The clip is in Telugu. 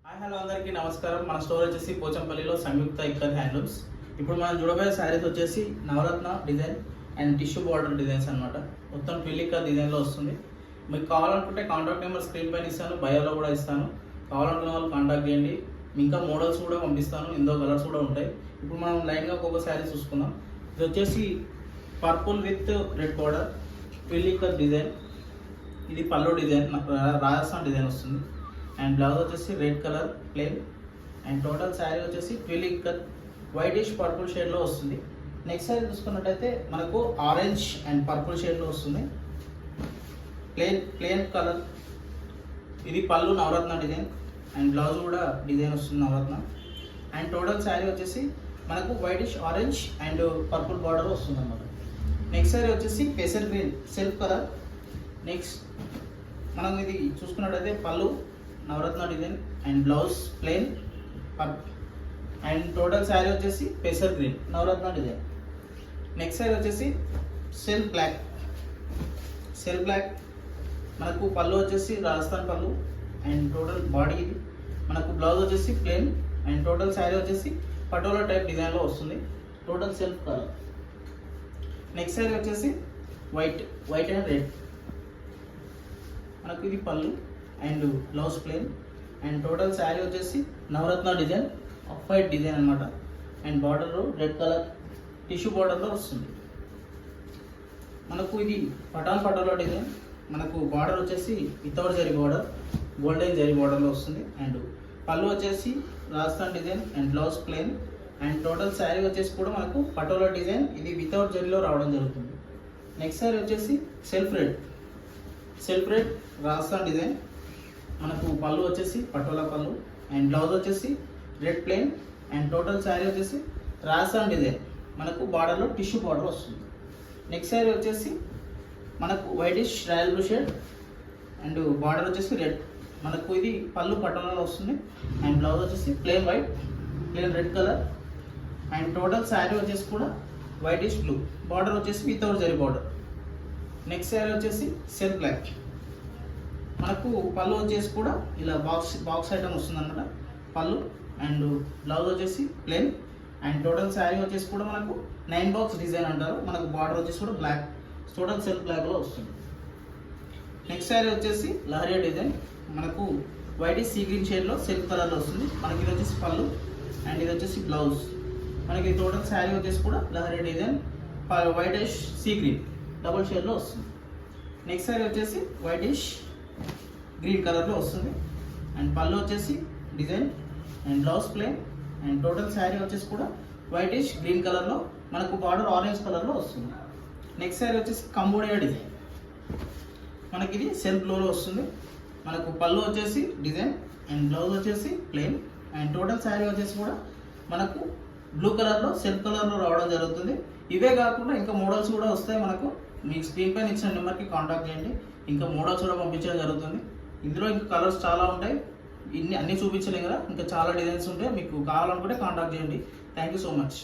హాయ్ హలో అందరికీ నమస్కారం. మన స్టోర్ వచ్చేసి పోచంపల్లిలో సంయుక్త ఇక్కత్ హ్యాండ్లూమ్స్. ఇప్పుడు మనం చూడబోయే శారీస్ వచ్చేసి Navaratna design and tissue border designs అనమాట. మొత్తం ట్విల్లికా డిజైన్లో వస్తుంది. మీకు కావాలనుకుంటే కాంటాక్ట్ నెంబర్ స్క్రీన్ పైన ఇస్తాను, బయోలో కూడా ఇస్తాను. కావాలనుకున్న వాళ్ళు కాంటాక్ట్ చేయండి. ఇంకా మోడల్స్ కూడా పంపిస్తాను, ఇందులో కలర్స్ కూడా ఉంటాయి. ఇప్పుడు మనం లైన్గా ఒక్కొక్క శారీ చూసుకుందాం. ఇది వచ్చేసి పర్పుల్ విత్ రెడ్ బార్డర్ ట్విల్లికా డిజైన్. ఇది పళ్ళు డిజైన్, రాజస్థాన్ డిజైన్ వస్తుంది. అండ్ బ్లౌజ్ వచ్చేసి red colour plain. And total sari వచ్చేసి ట్విల్లిక్ కట్ వైటిష్ పర్పుల్ షేడ్లో వస్తుంది. నెక్స్ట్ శారీ చూసుకున్నట్టయితే మనకు ఆరెంజ్ అండ్ పర్పుల్ షేడ్లో వస్తుంది. Plain colour. ఇది పళ్ళు నవరత్న డిజైన్ అండ్ బ్లౌజ్ కూడా డిజైన్ వస్తుంది నవరత్న. అండ్ టోటల్ శారీ వచ్చేసి మనకు whitish orange and purple border వస్తుంది అన్నమాట. నెక్స్ట్ శారీ వచ్చేసి పెసర్ గ్రీన్ సెల్ఫ్ కలర్. నెక్స్ట్ మనం ఇది చూసుకున్నట్టయితే పళ్ళు Navaratna design and blouse plain and total sari వచ్చేసి పెసర్ green Navaratna design. Next sari వచ్చేసి సెల్ఫ్ బ్లాక్. మనకు పళ్ళు వచ్చేసి రాజస్థాన్ పళ్ళు అండ్ టోటల్ బాడీ ఇది. మనకు బ్లౌజ్ వచ్చేసి ప్లెయిన్ అండ్ టోటల్ శారీ వచ్చేసి పటోలా టైప్ డిజైన్లో వస్తుంది. Total self colour. Next sari వచ్చేసి వైట్ అండ్ రెడ్. మనకు ఇది పళ్ళు and blouse plain and total sari వచ్చేసి Navaratna design off white design అనమాట. And border red colour tissue బార్డర్లో వస్తుంది. మనకు ఇది పటోలా డిజైన్. మనకు బార్డర్ వచ్చేసి without zari border, golden zari బార్డర్లో వస్తుంది. అండ్ పళ్ళు వచ్చేసి Rajasthan design and blouse plain and total sari వచ్చేసి కూడా మనకు పటోలా డిజైన్, ఇది వితౌట్ జరీలో రావడం జరుగుతుంది. నెక్స్ట్ శారీ వచ్చేసి సెల్ఫ్ రెడ్ రాజస్థాన్ డిజైన్. మనకు పళ్ళు వచ్చేసి పటోలా పళ్ళు అండ్ బ్లౌజ్ వచ్చేసి red plain and total sari వచ్చేసి రాజస్థాన్ డిజైన్. మనకు బార్డర్లో టిష్యూ బార్డర్ వస్తుంది. నెక్స్ట్ శారీ వచ్చేసి మనకు whitish royal blue shade and border వచ్చేసి రెడ్. మనకు ఇది పళ్ళు పటోలాలో వస్తుంది అండ్ బ్లౌజ్ వచ్చేసి plain red colour and total sari వచ్చేసి కూడా వైటిష్ బ్లూ. బార్డర్ వచ్చేసి without zari border. Next sari వచ్చేసి సెల్ఫ్ బ్లాక్. మనకు పళ్ళు వచ్చేసి కూడా ఇలా బాక్స్ ఐటమ్ వస్తుంది అనమాట. పళ్ళు అండ్ బ్లౌజ్ వచ్చేసి ప్లెయిన్ అండ్ టోటల్ శారీ వచ్చేసి కూడా మనకు 9 బాక్స్ డిజైన్ అంటారు. మనకు బార్డర్ వచ్చేసి కూడా బ్లాక్, టోటల్ సెల్ఫ్ బ్లాక్లో వస్తుంది. నెక్స్ట్ శారీ వచ్చేసి లహరియా డిజైన్. మనకు వైట్ సీ గ్రీన్ షేడ్లో సెల్ఫ్ కలర్లో వస్తుంది. మనకి ఇది వచ్చేసి పళ్ళు అండ్ ఇది వచ్చేసి బ్లౌజ్. మనకి టోటల్ శారీ వచ్చేసి కూడా leheriya design whitish sea green double షేడ్లో వస్తుంది. నెక్స్ట్ శారీ వచ్చేసి వైటిష్ గ్రీన్ కలర్లో వస్తుంది అండ్ పళ్ళు వచ్చేసి design and blouse plain and total sari వచ్చేసి కూడా వైటిష్ గ్రీన్ కలర్లో, మనకు బార్డర్ ఆరెంజ్ కలర్లో వస్తుంది. నెక్స్ట్ శారీ వచ్చేసి కంబోడియా డిజైన్. మనకి ఇది సెల్ఫ్ బ్లూలో వస్తుంది. మనకు పళ్ళు వచ్చేసి డిజైన్ అండ్ బ్లౌజ్ వచ్చేసి ప్లెయిన్ అండ్ టోటల్ శారీ వచ్చేసి కూడా మనకు బ్లూ కలర్లో సెల్ఫ్ కలర్లో రావడం జరుగుతుంది. ఇవే కాకుండా ఇంకా మోడల్స్ కూడా వస్తాయి. మనకు మీకు స్క్రీన్ పైన ఇచ్చిన నెంబర్కి కాంటాక్ట్ చేయండి. ఇంకా మోడల్స్ కూడా పంపించడం జరుగుతుంది. ఇందులో ఇంకా కలర్స్ చాలా ఉంటాయి. అన్నీ చూపించలేం కదా, ఇంకా చాలా డిజైన్స్ ఉంటాయి. మీకు కావాలనుకుంటే కాంటాక్ట్ చేయండి. Thank you so much.